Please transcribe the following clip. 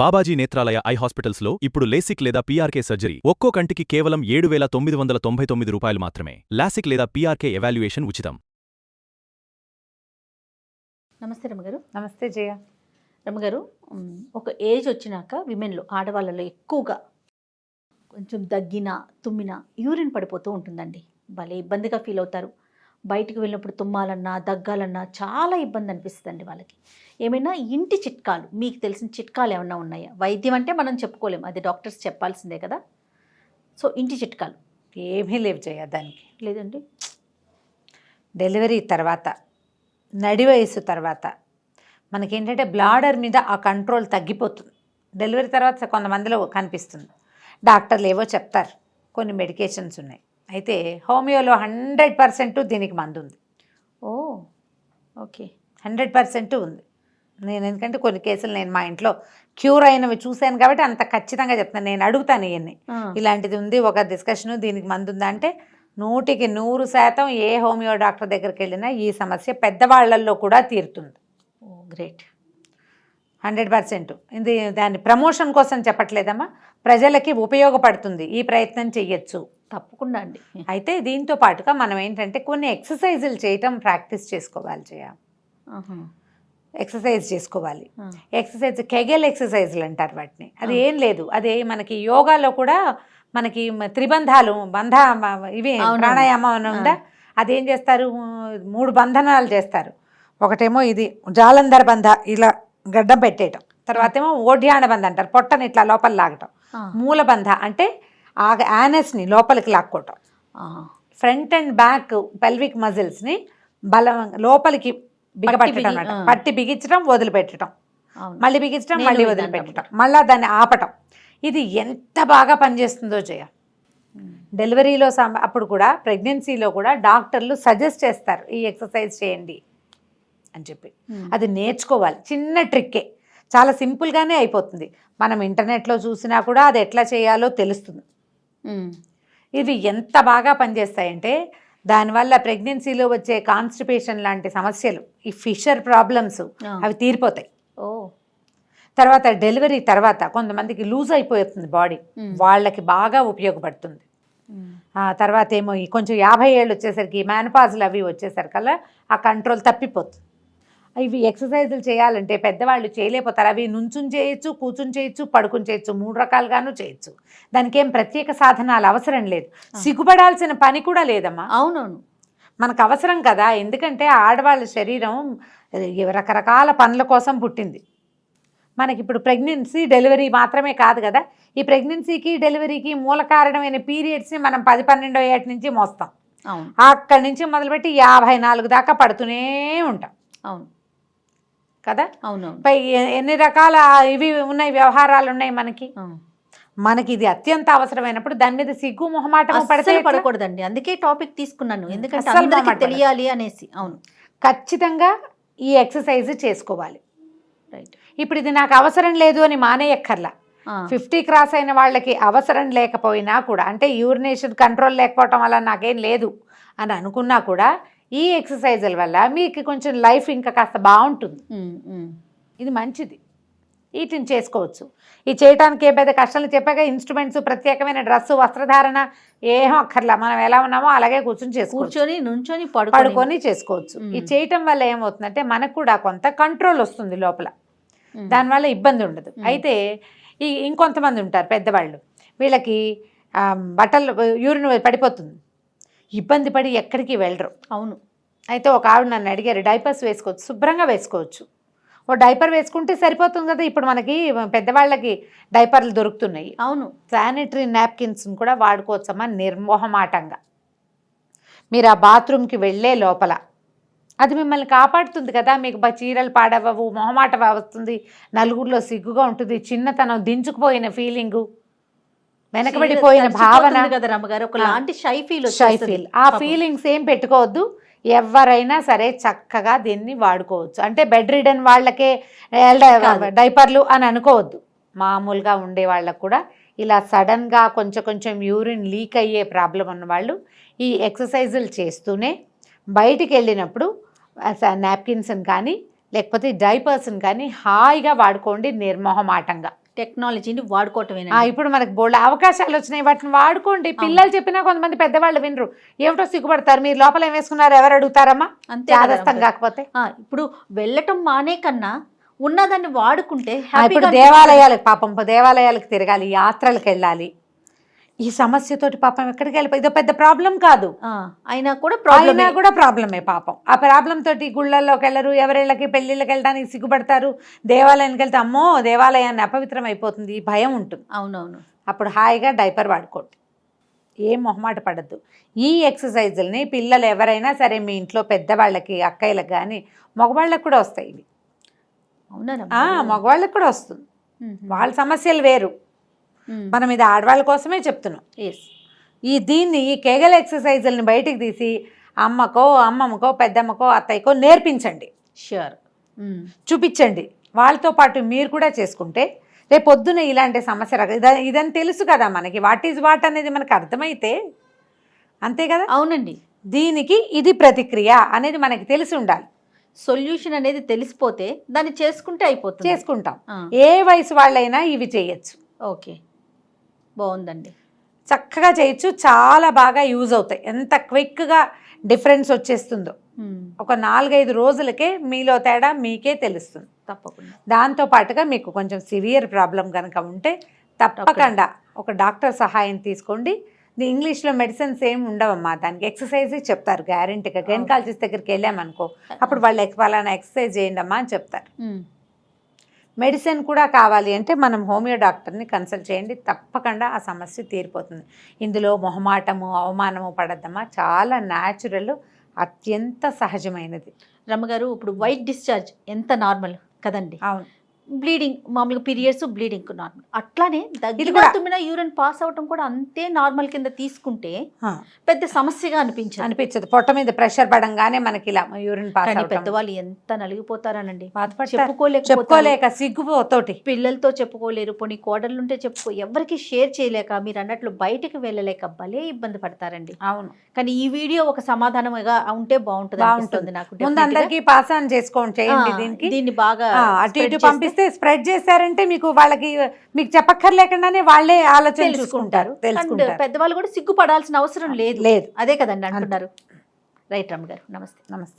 Babaji Netralaya I హాస్పిటల్స్లో ఇప్పుడు LASIK లేదా పీఆర్కే సర్జరీ ఒక్కో కంటికి కేవలం 7,999 రూపాయలు మాత్రమే. లాసిక్ లేదా పీఆర్కే ఎవాల్యుయేషన్ ఉచితం. నమస్తే రమగారు. నమస్తే జయ. రమగారు, ఒక ఏజ్ వచ్చినాక విమెన్లో ఆడవాళ్ళలో ఎక్కువగా కొంచెం దగ్గిన తుమ్మిన యూరిన్ పడిపోతూ ఉంటుందండి. భలే ఇబ్బందిగా ఫీల్ అవుతారు. బయటికి వెళ్ళినప్పుడు తుమ్మాలన్నా దగ్గాలన్నా చాలా ఇబ్బంది అనిపిస్తుందండి వాళ్ళకి. ఏమైనా ఇంటి చిట్కాలు, మీకు తెలిసిన చిట్కాలు ఏమన్నా ఉన్నాయా? వైద్యం అంటే మనం చెప్పుకోలేము, అది డాక్టర్స్ చెప్పాల్సిందే కదా. సో ఇంటి చిట్కాలు ఏమీ లేవు జయ దానికి. లేదండి, డెలివరీ తర్వాత, నడి వయసు తర్వాత మనకేంటంటే బ్లాడర్ మీద ఆ కంట్రోల్ తగ్గిపోతుంది. డెలివరీ తర్వాత కొంతమందిలో కనిపిస్తుంది. డాక్టర్లు ఏవో చెప్తారు, కొన్ని మెడికేషన్స్ ఉన్నాయి. అయితే హోమియోలో 100% దీనికి మందు ఉంది. ఓ ఓకే, 100% ఉంది. నేను ఎందుకంటే కొన్ని కేసులు నేను మా ఇంట్లో క్యూర్ అయినవి చూశాను కాబట్టి అంత ఖచ్చితంగా చెప్తాను. నేను అడుగుతాను ఇవన్నీ, ఇలాంటిది ఉంది ఒక డిస్కషను, దీనికి మందు ఉందా అంటే 100% ఏ హోమియో డాక్టర్ దగ్గరికి వెళ్ళినా ఈ సమస్య పెద్దవాళ్లలో కూడా తీరుతుంది. ఓ గ్రేట్. 100%. ఇది దాని ప్రమోషన్ కోసం చెప్పట్లేదమ్మా, ప్రజలకి ఉపయోగపడుతుంది, ఈ ప్రయత్నం చెయ్యొచ్చు తప్పకుండా అండి. అయితే దీంతో పాటుగా మనం ఏంటంటే కొన్ని ఎక్సర్సైజులు చేయటం ప్రాక్టీస్ చేసుకోవాలి జయ. ఎక్సర్సైజ్ చేసుకోవాలి. ఎక్సర్సైజ్ కెగెల్ ఎక్సర్సైజులు అంటారు వాటిని. అది ఏం లేదు, అదే మనకి యోగాలో కూడా మనకి త్రిబంధాలు ఇవి ప్రాణాయామం అని ఉందా, అదేం చేస్తారు, 3 బంధనాలు చేస్తారు. ఒకటేమో ఇది జాలంధర్ బంధ, ఇలా గడ్డం పెట్టేయటం. తర్వాత ఏమో ఓడ్యాన బంధ అంటారు, పొట్టని ఇట్లా లోపల లాగటం. మూలబంధ అంటే యానస్ని లోపలికి లాక్కోవటం. ఫ్రంట్ అండ్ బ్యాక్ పెల్విక్ మజిల్స్ని బలం లోపలికి బిగపట్టడం అన్నమాట. పట్టి బిగించడం, వదిలిపెట్టడం, మళ్ళీ బిగించడం, మళ్ళీ వదిలిపెట్టడం, మళ్ళీ దాన్ని ఆపటం. ఇది ఎంత బాగా పనిచేస్తుందో జయ. డెలివరీలో అప్పుడు కూడా, ప్రెగ్నెన్సీలో కూడా డాక్టర్లు సజెస్ట్ చేస్తారు ఈ ఎక్సర్సైజ్ చేయండి అని చెప్పి. అది నేర్చుకోవాలి. చిన్న ట్రిక్కే, చాలా సింపుల్గానే అయిపోతుంది. మనం ఇంటర్నెట్లో చూసినా కూడా అది ఎట్లా చేయాలో తెలుస్తుంది. ఇవి ఎంత బాగా పనిచేస్తాయంటే దానివల్ల ప్రెగ్నెన్సీలో వచ్చే కాన్స్టిపేషన్ లాంటి సమస్యలు, ఈ ఫిషర్ ప్రాబ్లమ్స్ అవి తీరిపోతాయి. తర్వాత డెలివరీ తర్వాత కొంతమందికి లూజ్ అయిపోతుంది బాడీ, వాళ్ళకి బాగా ఉపయోగపడుతుంది. తర్వాత ఏమో కొంచెం 50 ఏళ్ళు వచ్చేసరికి మెనోపాజ్లు అవి వచ్చేసరికల్లా ఆ కంట్రోల్ తప్పిపోతుంది. ఇవి ఎక్సర్సైజులు చేయాలంటే పెద్దవాళ్ళు చేయలేకపోతారు. అవి నుంచుని చేయొచ్చు, కూర్చుని చేయొచ్చు, పడుకుని చేయొచ్చు, 3 రకాలుగాను చేయొచ్చు. దానికి ఏం ప్రత్యేక సాధనాలు అవసరం లేదు, సిగ్గుపడాల్సిన పని కూడా లేదమ్మా. అవునవును, మనకు అవసరం కదా. ఎందుకంటే ఆడవాళ్ళ శరీరం రకరకాల పనుల కోసం పుట్టింది. మనకి ఇప్పుడు ప్రెగ్నెన్సీ డెలివరీ మాత్రమే కాదు కదా, ఈ ప్రెగ్నెన్సీకి డెలివరీకి మూల కారణమైన పీరియడ్స్ని మనం 10-12 ఏటి నుంచి మోస్తాం. అక్కడి నుంచి మొదలుపెట్టి 54 దాకా పడుతూనే ఉంటాం. అవును కదా. అవును, పై ఎన్ని రకాల ఇవి ఉన్నాయి, వ్యవహారాలు ఉన్నాయి మనకి ఇది అత్యంత అవసరమైనప్పుడు దాని మీద సిగ్గు మొహమాటం పడకూడదండి. అందుకే టాపిక్ తీసుకున్నాను, ఎందుకంటే అందరికీ తెలియాలి అనేసి. అవును, ఖచ్చితంగా ఈ ఎక్సర్సైజ్ చేసుకోవాలి. రైట్. ఇప్పుడు ఇది నాకు అవసరం లేదు అని మానేయక్కర్లా. 50 క్రాస్ అయిన వాళ్ళకి అవసరం లేకపోయినా కూడా, అంటే యూరినేషన్ కంట్రోల్ లేకపోవటం వల్ల నాకేం లేదు అని అనుకున్నా కూడా ఈ ఎక్సర్సైజుల వల్ల మీకు కొంచెం లైఫ్ ఇంకా కాస్త బాగుంటుంది. ఇది మంచిది, వీటిని చేసుకోవచ్చు. ఇది చేయడానికి ఏ పెద్ద కష్టాలు చెప్పాక ఇన్స్ట్రుమెంట్స్, ప్రత్యేకమైన డ్రెస్సు, వస్త్రధారణ ఏం అక్కర్లా. మనం ఎలా ఉన్నామో అలాగే కూర్చొని నుంచొని పడుకొని చేసుకోవచ్చు. ఇది చేయటం వల్ల ఏమవుతుందంటే మనకు కూడా కొంత కంట్రోల్ వస్తుంది లోపల, దానివల్ల ఇబ్బంది ఉండదు. అయితే ఇంకొంతమంది ఉంటారు పెద్దవాళ్ళు, వీళ్ళకి బట్టలు యూరిన్ పడిపోతుంది, ఇబ్బంది పడి ఎక్కడికి వెళ్ళరు. అవును. అయితే ఒక ఆవిడ నన్ను అడిగారు, డైపర్స్ వేసుకోవచ్చు, శుభ్రంగా వేసుకోవచ్చు, ఓ డైపర్ వేసుకుంటే సరిపోతుంది కదా. ఇప్పుడు మనకి పెద్దవాళ్ళకి డైపర్లు దొరుకుతున్నాయి. అవును, శానిటరీ నాప్కిన్స్ని కూడా వాడుకోవచ్చమ్మా నిర్మోహమాటంగా. మీరు ఆ బాత్రూమ్కి వెళ్ళే లోపల అది మిమ్మల్ని కాపాడుతుంది కదా. మీకు చీరలు పాడవవు, మొహమాట వస్తుంది, నలుగురిలో సిగ్గుగా ఉంటుంది, చిన్నతనం, దించుకుపోయిన ఫీలింగు, వెనకబడిపోయిన భావన కదా రమ్మగారు, ఒకలాంటి షై ఫీల్. ఆ ఫీలింగ్స్ ఏం పెట్టుకోవద్దు. ఎవరైనా సరే చక్కగా దీన్ని వాడుకోవచ్చు. అంటే బెడ్ రిడన్ వాళ్ళకే డైపర్లు అని అనుకోవద్దు. మామూలుగా ఉండే వాళ్ళకు కూడా ఇలా సడన్గా కొంచెం యూరిన్ లీక్ అయ్యే ప్రాబ్లం ఉన్న వాళ్ళు ఈ ఎక్సర్సైజులు చేస్తూనే బయటికి వెళ్ళినప్పుడు నాప్కిన్స్ని కానీ లేకపోతే డైపర్స్ని కానీ హాయిగా వాడుకోండి నిర్మోహమాటంగా. టెక్నాలజీని వాడుకోవటమేనండి. ఇప్పుడు మనకి బోల్డ్ అవకాశాలు వచ్చినాయి, వాటిని వాడుకోండి. పిల్లలు చెప్పినా కొంతమంది పెద్దవాళ్ళు వినరు, ఏమిటో సిగ్గుపడతారు. మీరు లోపల ఏం వేసుకున్నారు ఎవరు అడుగుతారమ్మా, అంతే కదా చాదస్తం రమగారు. కాకపోతే. ఇప్పుడు వెళ్ళటం మానే కన్నా ఉన్నదాన్ని వాడుకుంటే ఇప్పుడు హ్యాపీగా దేవాలయాలకు పాపం దేవాలయాలకు తిరగాలి, యాత్రలకు వెళ్ళాలి. ఈ సమస్యతోటి పాపం ఎక్కడికి వెళ్ళిపోయి ఇదో పెద్ద ప్రాబ్లం కాదు, అయినా కూడా ప్రాబ్లమ్. అయినా కూడా ప్రాబ్లమే పాపం. ఆ ప్రాబ్లం తోటి గుళ్ళల్లోకి వెళ్ళరు, ఎవరిళ్ళకి పెళ్ళిళ్ళకి వెళ్ళడానికి సిగ్గుపడతారు. దేవాలయానికి వెళ్తే అమ్మో దేవాలయాన్ని అపవిత్రం అయిపోతుంది, ఈ భయం ఉంటుంది. అవునవును. అప్పుడు హాయిగా డైపర్ వాడుకోండి, ఏం మొహమాట పడద్దు. ఈ ఎక్సర్సైజుల్ని పిల్లలు ఎవరైనా సరే మీ ఇంట్లో పెద్దవాళ్ళకి, అక్కయ్యలకు కానీ మగవాళ్ళకి కూడా వస్తాయి ఇవి. అవునా? మగవాళ్ళకి కూడా వస్తుంది, వాళ్ళ సమస్యలు వేరు. మనం ఇది ఆడవాళ్ళ కోసమే చెప్తున్నాం. ఈ కేగల్ ఎక్సర్సైజుల్ని బయటికి తీసి అమ్మకో, అమ్మమ్మకో, పెద్దమ్మకో, అత్తయ్యకో నేర్పించండి. ష్యూర్. చూపించండి. వాళ్ళతో పాటు మీరు కూడా చేసుకుంటే రేపు పొద్దున ఇలాంటి సమస్య ఇదని తెలుసు కదా మనకి. వాట్ ఈజ్ వాట్ అనేది మనకు అర్థమైతే అంతే కదా. అవునండి. దీనికి ఇది ప్రతిక్రియ అనేది మనకి తెలిసి ఉండాలి. సొల్యూషన్ అనేది తెలిసిపోతే దాన్ని చేసుకుంటే అయిపోతుంది. చేసుకుంటాం. ఏ వయసు వాళ్ళైనా ఇవి చేయొచ్చు. ఓకే, బాగుందండి. చక్కగా చేయొచ్చు, చాలా బాగా యూజ్ అవుతాయి. ఎంత క్విక్గా డిఫరెన్స్ వచ్చేస్తుందో ఒక 4-5 రోజులకే మీలో తేడా మీకే తెలుస్తుంది. తప్పకుండా. దాంతో పాటుగా మీకు కొంచెం సివియర్ ప్రాబ్లం కనుక ఉంటే తప్పకుండా ఒక డాక్టర్ సహాయం తీసుకోండి. ఇంగ్లీష్లో మెడిసిన్స్ ఏమి ఉండవమ్మా, దానికి ఎక్సర్సైజ్ చెప్తారు గ్యారెంటీగా. గైనకాలజిస్ట్ దగ్గరికి వెళ్ళామనుకో, అప్పుడు వాళ్ళు ఫలానా ఎక్సర్సైజ్ చేయండి అమ్మా అని చెప్తారు. మెడిసిన్ కూడా కావాలి అంటే మనం హోమియో డాక్టర్ని కన్సల్ట్ చేయండి, తప్పకుండా ఆ సమస్య తీరిపోతుంది. ఇందులో మొహమాటము, అవమానము పడద్దమ్మా, చాలా న్యాచురల్, అత్యంత సహజమైనది. రమ్మగారు, ఇప్పుడు వైట్ డిశ్చార్జ్ ఎంత నార్మల్ కదండి. అవును. బ్లీడింగ్ మామూలుగా పీరియడ్స్, బ్లీడింగ్ నార్మల్. అట్లానే తుమ్మిన యూరిన్ పాస్ అవటం కూడా అంతే నార్మల్ కింద తీసుకుంటే పెద్ద సమస్యగా అనిపించదు. పొట్ట మీద ప్రెషర్ పడంగానే మనకి ఇలా యూరిన్ పాస్ అవటం. పెద్దవాళ్ళు ఎంత నలిగిపోతారనండి, చెప్పుకోలేక సిగ్గుతోటి. పిల్లలతో చెప్పుకోలేరు, పోనీ కోడళ్ళుంటే ఎవరికి షేర్ చేయలేక, మీరు అన్నట్లు బయటికి వెళ్ళలేక భలే ఇబ్బంది పడతారండి. అవును. కానీ ఈ వీడియో ఒక సమాధానంగా ఉంటే బాగుంటుంది నాకు. ముందు అందరికీ పాస్ ఆన్ చేసుకోండి, చేయండి. దీన్ని బాగా అటు ఇటు పంపిస్తే స్ప్రెడ్ చేశారంటే మీకు వాళ్ళకి మీకు చెప్పక్కర్లేకుండానే వాళ్ళే ఆలోచన తెలుసుకుంటారు. పెద్దవాళ్ళు కూడా సిగ్గుపడాల్సిన అవసరం లేదు. అదే కదండి అంటున్నారు. రైట్ రమ్మ గారు, నమస్తే. నమస్తే.